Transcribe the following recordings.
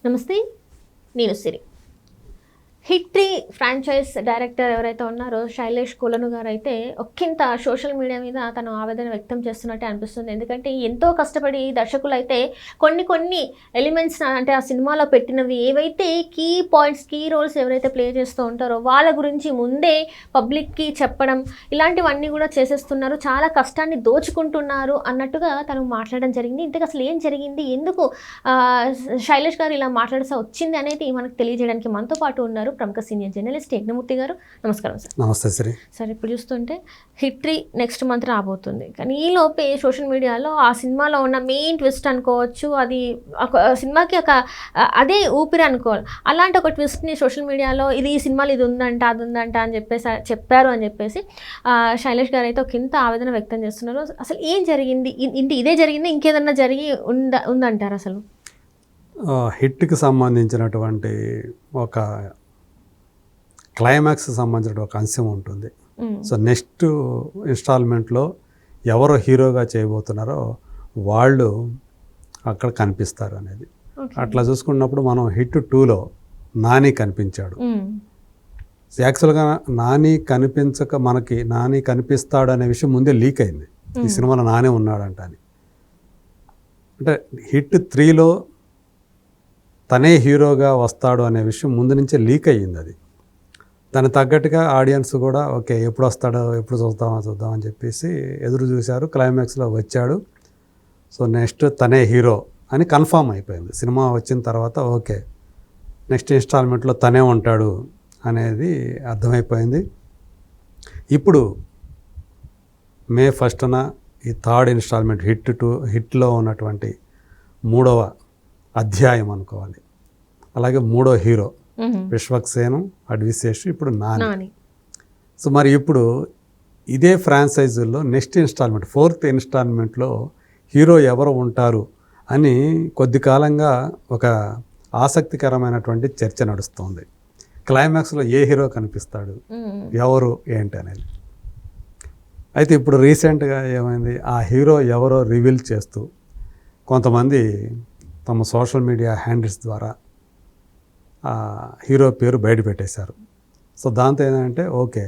నమస్తే, నేను సిరి. Hit 3 franchise director ఎవరైతే ఉన్నారో శైలేష్ కొలను గారు అయితే ఒక్కింత సోషల్ మీడియా మీద తను ఆవేదన వ్యక్తం చేస్తున్నట్టే అనిపిస్తుంది. ఎందుకంటే ఎంతో కష్టపడి దర్శకులు అయితే కొన్ని ఎలిమెంట్స్ అంటే ఆ సినిమాలో పెట్టినవి ఏవైతే కీ పాయింట్స్, కీ రోల్స్ ఎవరైతే ప్లే చేస్తూ ఉంటారో వాళ్ళ గురించి ముందే పబ్లిక్కి చెప్పడం, ఇలాంటివన్నీ కూడా చేసేస్తున్నారు. చాలా కష్టాన్ని దోచుకుంటున్నారు అన్నట్టుగా తను మాట్లాడడం జరిగింది. ఇంతకు అసలు ఏం జరిగింది, ఎందుకు శైలేష్ గారు ఇలా మాట్లాడాల్సి వచ్చింది అనేది మనకు తెలియజేయడానికి మనతో పాటు ఉన్నారు ప్రముఖ సీనియర్ జర్నలిస్ట్ యజ్ఞమూర్తి గారు. నమస్కారం సార్. నమస్తే శ్రీ. సార్, ఇప్పుడు చూస్తుంటే హిట్ 3 నెక్స్ట్ మంత్ రాబోతుంది, కానీ ఈ లోపే సోషల్ మీడియాలో ఆ సినిమాలో ఉన్న మెయిన్ ట్విస్ట్ అనుకోవచ్చు, అది సినిమాకి ఒక అదే ఊపిరి అనుకోవాలి. అలాంటి ఒక ట్విస్ట్ని సోషల్ మీడియాలో ఈ సినిమాలో ఇది ఉందంట, అది ఉందంట అని చెప్పారు అని చెప్పేసి శైలేష్ గారు అయితే ఒక ఇంత ఆవేదన వ్యక్తం చేస్తున్నారు. అసలు ఏం జరిగింది, ఇదే జరిగింది, ఇంకేదన్నా జరిగి ఉందంటారు అసలు? హిట్కి సంబంధించినటువంటి ఒక క్లైమాక్స్కి సంబంధించిన ఒక అంశం ఉంటుంది. సో నెక్స్ట్ ఇన్స్టాల్మెంట్లో ఎవరు హీరోగా చేయబోతున్నారో వాళ్ళు అక్కడ కనిపిస్తారు అనేది. అట్లా చూసుకున్నప్పుడు మనం హిట్ 2లో నాని కనిపించాడు. యాక్చువల్గా నాని కనిపించక మనకి నాని కనిపిస్తాడు అనే విషయం ముందే లీక్ అయింది, ఈ సినిమాలో నానే ఉన్నాడంట అని. అంటే హిట్ 3లో తనే హీరోగా వస్తాడు అనే విషయం ముందు నుంచే లీక్ అయ్యింది. అది దానికి తగ్గట్టుగా ఆడియన్స్ కూడా ఓకే ఎప్పుడు వస్తాడో, ఎప్పుడు చూద్దాం అని చెప్పేసి ఎదురు చూశారు. క్లైమాక్స్లో వచ్చాడు. సో నెక్స్ట్ తనే హీరో అని కన్ఫామ్ అయిపోయింది. సినిమా వచ్చిన తర్వాత ఓకే నెక్స్ట్ ఇన్స్టాల్మెంట్లో తనే ఉంటాడు అనేది అర్థమైపోయింది. ఇప్పుడు మే 1న ఈ 3rd ఇన్స్టాల్మెంట్ హిట్లో ఉన్నటువంటి 3వ అధ్యాయం అనుకోవాలి. అలాగే 3వ హీరో విశ్వక్సేను, అడ్విశేష్, ఇప్పుడు నాని. సో మరి ఇప్పుడు ఇదే ఫ్రాంచైజీల్లో నెక్స్ట్ ఇన్స్టాల్మెంట్ 4th ఇన్స్టాల్మెంట్లో హీరో ఎవరు ఉంటారు అని కొద్ది కాలంగా ఒక ఆసక్తికరమైనటువంటి చర్చ నడుస్తుంది. క్లైమాక్స్లో ఏ హీరో కనిపిస్తాడు, ఎవరు ఏంటి అనేది. అయితే ఇప్పుడు రీసెంట్గా ఏమైంది, ఆ హీరో ఎవరో రివీల్ చేస్తూ కొంతమంది తమ సోషల్ మీడియా హ్యాండిల్స్ ద్వారా ఆ హీరో పేరు బయట పెట్టేశారు. సో దాంతో ఏంటంటే ఓకే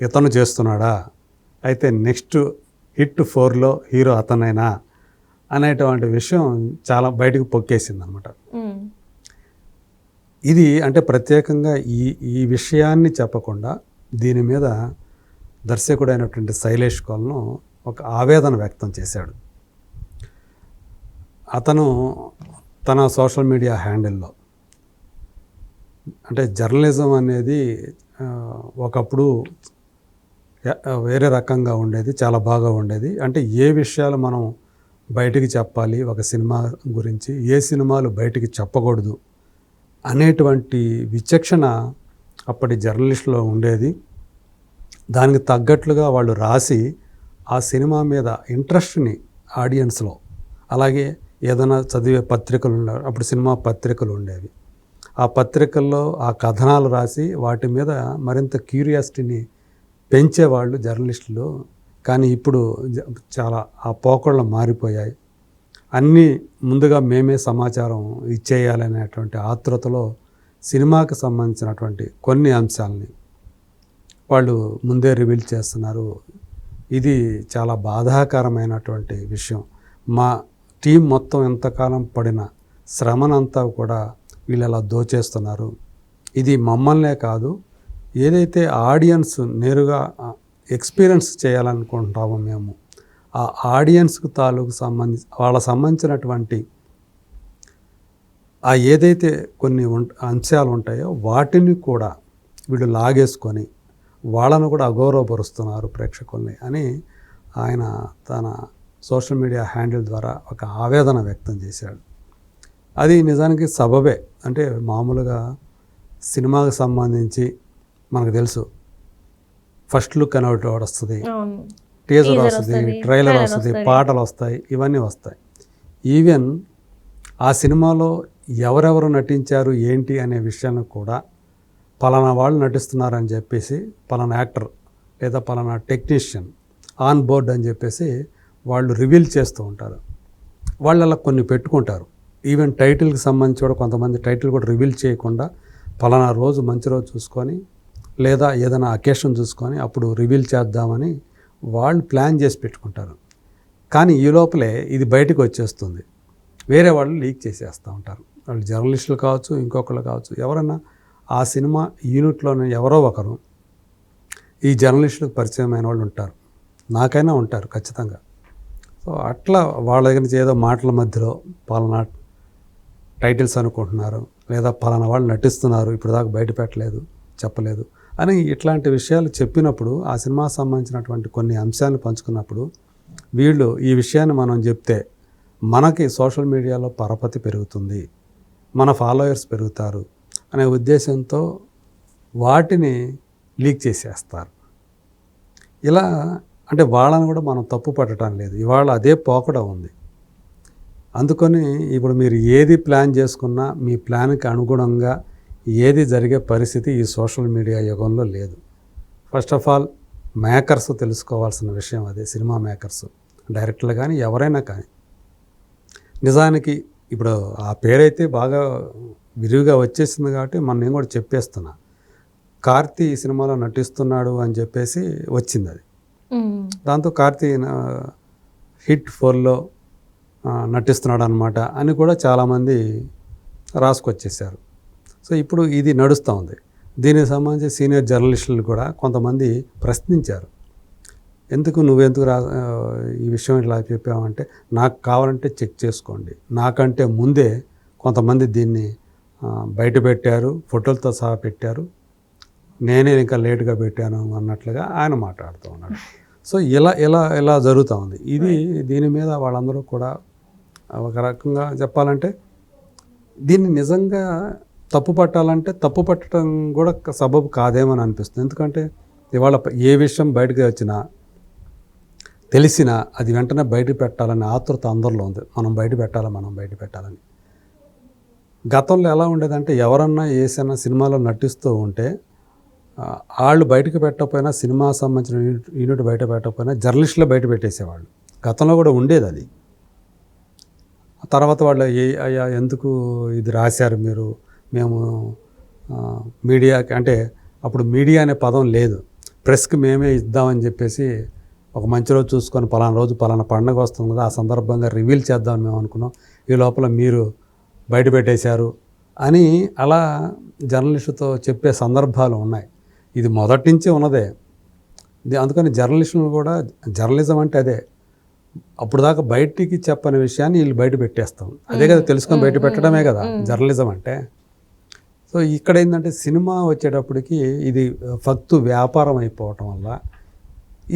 ఇతను చేస్తున్నాడా, అయితే నెక్స్ట్ హిట్ 4లో హీరో అతనైనా అనేటువంటి విషయం చాలా బయటకు పొక్కేసింది అనమాట. ఇది అంటే ప్రత్యేకంగా ఈ విషయాన్ని చెప్పకుండా దీని మీద దర్శకుడైనటువంటి శైలేష్ కొలను ఒక ఆవేదన వ్యక్తం చేశాడు. అతను తన సోషల్ మీడియా హ్యాండిల్లో అంటే జర్నలిజం అనేది ఒకప్పుడు వేరే రకంగా ఉండేది, చాలా బాగా ఉండేది. అంటే ఏ విషయాలు మనం బయటికి చెప్పాలి ఒక సినిమా గురించి, ఏ సినిమాలు బయటికి చెప్పకూడదు అనేటువంటి విచక్షణ అప్పటి జర్నలిస్టులో ఉండేది. దానికి తగ్గట్లుగా వాళ్ళు రాసి ఆ సినిమా మీద ఇంట్రెస్ట్ని ఆడియన్స్లో, అలాగే ఏదైనా చదివే పత్రికలు ఉండేవి, అప్పుడు సినిమా పత్రికలు ఉండేవి, ఆ పత్రికల్లో ఆ కథనాలు రాసి వాటి మీద మరింత క్యూరియాసిటీని పెంచేవాళ్ళు జర్నలిస్టులు. కానీ ఇప్పుడు చాలా ఆ పోకళ్ళు మారిపోయాయి. అన్నీ ముందుగా మేమే సమాచారం ఇచ్చేయాలనేటువంటి ఆతృతలో సినిమాకి సంబంధించినటువంటి కొన్ని అంశాలని వాళ్ళు ముందే రివీల్ చేస్తున్నారు. ఇది చాలా బాధాకరమైనటువంటి విషయం. మా టీం మొత్తం ఎంతకాలం పడిన శ్రమనంతా కూడా వీళ్ళు అలా దోచేస్తున్నారు. ఇది మమ్మల్నే కాదు, ఏదైతే ఆడియన్స్ నేరుగా ఎక్స్పీరియన్స్ చేయాలనుకుంటామో మేము ఆ ఆడియన్స్కు వాళ్ళ సంబంధించినటువంటి ఆ ఏదైతే కొన్ని అంశాలు ఉంటాయో వాటిని కూడా వీళ్ళు లాగేసుకొని వాళ్ళను కూడా అగౌరవపరుస్తున్నారు ప్రేక్షకుల్ని అని ఆయన తన సోషల్ మీడియా హ్యాండిల్ ద్వారా ఒక ఆవేదన వ్యక్తం చేశాడు. అది నిజానికి సబబే. అంటే మామూలుగా సినిమాకి సంబంధించి మనకు తెలుసు, ఫస్ట్ లుక్ అని ఒకటి వస్తుంది, టీజర్ వస్తుంది, ట్రైలర్ వస్తుంది, పాటలు వస్తాయి, ఇవన్నీ వస్తాయి. ఈవెన్ ఆ సినిమాలో ఎవరెవరు నటించారు ఏంటి అనే విషయాన్ని కూడా పలానా వాళ్ళు నటిస్తున్నారని చెప్పేసి, పలానా యాక్టర్ లేదా పలానా టెక్నీషియన్ ఆన్ బోర్డ్ అని చెప్పేసి వాళ్ళు రివీల్ చేస్తూ ఉంటారు. వాళ్ళు అలా కొన్ని పెట్టుకుంటారు. ఈవెన్ టైటిల్కి సంబంధించి కూడా కొంతమంది టైటిల్ కూడా రివీల్ చేయకుండా పలానా రోజు మంచి రోజు చూసుకొని లేదా ఏదైనా అకేషన్ చూసుకొని అప్పుడు రివీల్ చేద్దామని వాళ్ళు ప్లాన్ చేసి పెట్టుకుంటారు. కానీ ఈ లోపలే ఇది బయటకు వచ్చేస్తుంది, వేరే వాళ్ళు లీక్ చేసేస్తూ ఉంటారు. వాళ్ళు జర్నలిస్టులు కావచ్చు, ఇంకొకళ్ళు కావచ్చు, ఎవరన్నా ఆ సినిమా యూనిట్లోనే ఎవరో ఒకరు ఈ జర్నలిస్టులకు పరిచయమైన వాళ్ళు ఉంటారు, నాకైనా ఉంటారు ఖచ్చితంగా. సో అట్లా వాళ్ళ దగ్గర నుంచి ఏదో మాటల మధ్యలో పలానా టైటిల్స్ అనుకుంటున్నారు, లేదా పలానా వాళ్ళు నటిస్తున్నారు, ఇప్పుడు దాకా బయట పెట్టలేదు, చెప్పలేదు అని ఇట్లాంటి విషయాలు చెప్పినప్పుడు, ఆ సినిమాకి సంబంధించినటువంటి కొన్ని అంశాలను పంచుకున్నప్పుడు వీళ్ళు ఈ విషయాన్ని మనం చెప్తే మనకి సోషల్ మీడియాలో పరపతి పెరుగుతుంది, మన ఫాలోయర్స్ పెరుగుతారు అనే ఉద్దేశంతో వాటిని లీక్ చేసేస్తారు. ఇలా అంటే వాళ్ళని కూడా మనం తప్పు పట్టడం లేదు, ఇవాళ అదే పోకడ ఉంది. అందుకని ఇప్పుడు మీరు ఏది ప్లాన్ చేసుకున్నా మీ ప్లాన్కి అనుగుణంగా ఏది జరిగే పరిస్థితి ఈ సోషల్ మీడియా యుగంలో లేదు. ఫస్ట్ ఆఫ్ ఆల్ మేకర్స్ తెలుసుకోవాల్సిన విషయం అదే, సినిమా మేకర్స్, డైరెక్టర్లు కానీ ఎవరైనా కానీ. నిజానికి ఇప్పుడు ఆ పేరైతే బాగా విరివిగా వచ్చేసింది కాబట్టి నేను కూడా చెప్పేస్తున్నా, కార్తీ ఈ సినిమాలో నటిస్తున్నాడు అని చెప్పేసి వచ్చింది అది. దాంతో కార్తీ హిట్ 4లో నటిస్తున్నాడు అనమాట అని కూడా చాలామంది రాసుకొచ్చేసారు. సో ఇప్పుడు ఇది నడుస్తూ ఉంది. దీనికి సంబంధించి సీనియర్ జర్నలిస్టులు కూడా కొంతమంది ప్రశ్నించారు, నువ్వెందుకు ఈ విషయం ఇలా చెప్పావంటే, నాకు కావాలంటే చెక్ చేసుకోండి, నాకంటే ముందే కొంతమంది దీన్ని బయట పెట్టారు, ఫోటోలతో సహా పెట్టారు, నేనే ఇంకా లేటుగా పెట్టాను అన్నట్లుగా ఆయన మాట్లాడుతూ ఉన్నాడు. సో ఇలా జరుగుతూ ఉంది. దీని మీద వాళ్ళందరూ కూడా ఒక రకంగా చెప్పాలంటే దీన్ని నిజంగా తప్పు పట్టాలంటే తప్పు పట్టడం కూడా సబబు కాదేమని అనిపిస్తుంది. ఎందుకంటే ఇవాళ ఏ విషయం బయటకు వచ్చినా తెలిసినా అది వెంటనే బయట పెట్టాలనే ఆతృత అందరిలో ఉంది, మనం బయట పెట్టాలని. గతంలో ఎలా ఉండేదంటే ఎవరన్నా ఏసైనా సినిమాలో నటిస్తూ ఉంటే వాళ్ళు బయటకు పెట్టకపోయినా, సినిమా సంబంధించిన యూనిట్ బయట పెట్టకపోయినా జర్నలిస్టులు బయట పెట్టేసేవాళ్ళు. గతంలో కూడా ఉండేది అది. తర్వాత వాళ్ళు అయ్యా ఎందుకు ఇది రాశారు మీరు, మేము మీడియాకి అంటే అప్పుడు మీడియా అనే పదం లేదు, ప్రెస్కి మేమే ఇద్దామని చెప్పేసి ఒక మంచి రోజు చూసుకొని పలానా రోజు పలానా పండుగ వస్తుంది కదా, ఆ సందర్భంగా రివీల్ చేద్దామని మేము అనుకున్నాం, ఈ లోపల మీరు బయట పెట్టేశారు అని అలా జర్నలిస్టుతో చెప్పే సందర్భాలు ఉన్నాయి. ఇది మొదటి నుంచి ఉన్నదే. అందుకని జర్నలిస్టులు కూడా, జర్నలిజం అంటే అదే, అప్పుడు దాకా బయటికి చెప్పని విషయాన్ని వీళ్ళు బయట పెట్టేస్తాం, అదే కదా తెలుసుకొని బయట పెట్టడమే కదా జర్నలిజం అంటే. సో ఇక్కడ ఏంటంటే సినిమా వచ్చేటప్పటికి ఇది ఫక్తు వ్యాపారం అయిపోవటం వల్ల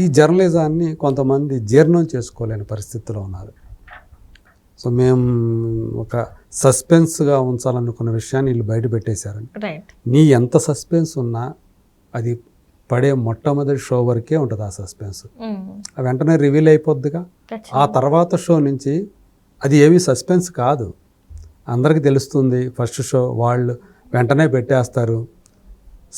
ఈ జర్నలిజాన్ని కొంతమంది జీర్ణం చేసుకోలేని పరిస్థితిలో ఉన్నారు. సో మేము ఒక సస్పెన్స్గా ఉంచాలనుకున్న విషయాన్ని వీళ్ళు బయట పెట్టేశారని. నీ ఎంత సస్పెన్స్ ఉన్నా అది పడే మొట్టమొదటి షో వరకే ఉంటుంది ఆ సస్పెన్స్, వెంటనే రివీల్ అయిపోద్దిగా. ఆ తర్వాత షో నుంచి అది ఏమీ సస్పెన్స్ కాదు, అందరికీ తెలుస్తుంది. ఫస్ట్ షో వాళ్ళు వెంటనే పెట్టేస్తారు,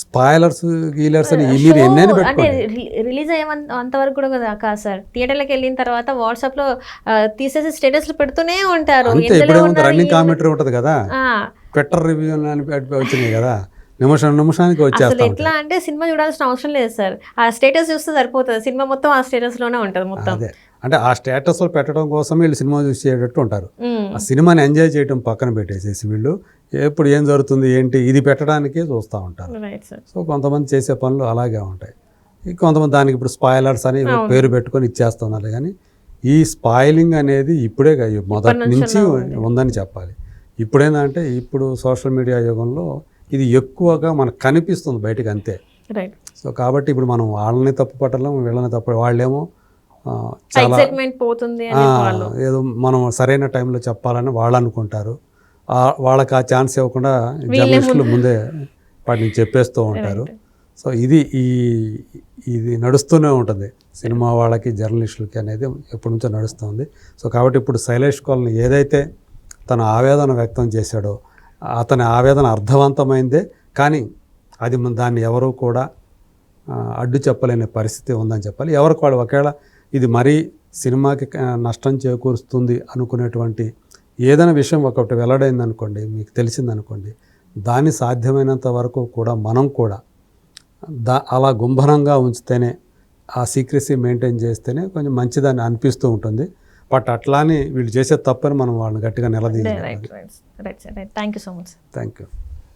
స్పాయిలర్స్ గీలర్స్ అని మీరు ఎన్నైనా పెట్టుకోండి. రిలీజ్ అయ్యేంతవరకు కూడా కాదు సార్, థియేటర్లకు వెళ్ళిన తర్వాత వాట్సాప్లో తీసేసి స్టేటస్లు పెడుతూనే ఉంటారు. అంతే, ఇప్పుడు రన్నింగ్ కామెంటరీ ఉంటుంది కదా, ట్విట్టర్ రివ్యూ అని వచ్చినాయి కదా, నిమిషానికి వచ్చేస్తాం. ఎట్లా అంటే సినిమా చూడాల్సిన అవసరం లేదు సార్, ఆ స్టేటస్ చూస్తే సరిపోతుంది, సినిమా మొత్తం ఆ స్టేటస్లోనే ఉంటుంది మొత్తం. అదే అంటే ఆ స్టేటస్లో పెట్టడం కోసం వీళ్ళు సినిమా చూసేటట్టు ఉంటారు. ఆ సినిమాని ఎంజాయ్ చేయడం పక్కన పెట్టేసేసి వీళ్ళు ఎప్పుడు ఏం జరుగుతుంది ఏంటి ఇది పెట్టడానికే చూస్తూ ఉంటారు. సో కొంతమంది చేసే పనులు అలాగే ఉంటాయి. కొంతమంది దానికి ఇప్పుడు స్పాయిలర్స్ అని పేరు పెట్టుకొని ఇచ్చేస్తున్నారు. కానీ ఈ స్పాయిలింగ్ అనేది ఇప్పుడే మొదటి నుంచి ఉందని చెప్పాలి. ఇప్పుడేంటంటే ఇప్పుడు సోషల్ మీడియా యుగంలో ఇది ఎక్కువగా మనకు కనిపిస్తుంది బయటకు, అంతే. సో కాబట్టి ఇప్పుడు మనం వాళ్ళని తప్పు పట్టలేము, వీళ్ళని తప్పు, వాళ్ళేమో చాలా ఏదో మనం సరైన టైంలో చెప్పాలని వాళ్ళు అనుకుంటారు, వాళ్ళకి ఆ ఛాన్స్ ఇవ్వకుండా జర్నలిస్టులు ముందే వాటిని చెప్పేస్తూ ఉంటారు. సో ఇది నడుస్తూనే ఉంటుంది సినిమా వాళ్ళకి జర్నలిస్టులకి అనేది ఎప్పటి నుంచో నడుస్తుంది. సో కాబట్టి ఇప్పుడు శైలేష్ కోల్ని ఏదైతే తన ఆవేదన వ్యక్తం చేశాడో అతని ఆవేదన అర్థవంతమైందే, కానీ అది దాన్ని ఎవరూ కూడా అడ్డు చెప్పలేని పరిస్థితి ఉందని చెప్పాలి. ఎవరికి వాళ్ళు ఒకవేళ ఇది మరీ సినిమాకి నష్టం చేకూరుస్తుంది అనుకునేటువంటి ఏదైనా విషయం ఒకటి వెల్లడైంది అనుకోండి, మీకు తెలిసిందనుకోండి, దాన్ని సాధ్యమైనంత వరకు కూడా మనం కూడా అలా గుంభనంగా ఉంచితేనే, ఆ సీక్రెసీ మెయింటైన్ చేస్తేనే కొంచెం మంచిదని అనిపిస్తూ ఉంటుంది. బట్ అట్లా అని వీళ్ళు చేసే తప్పని మనం వాళ్ళని గట్టిగా నిలదీయాలి. Right thank you so much. Thank you.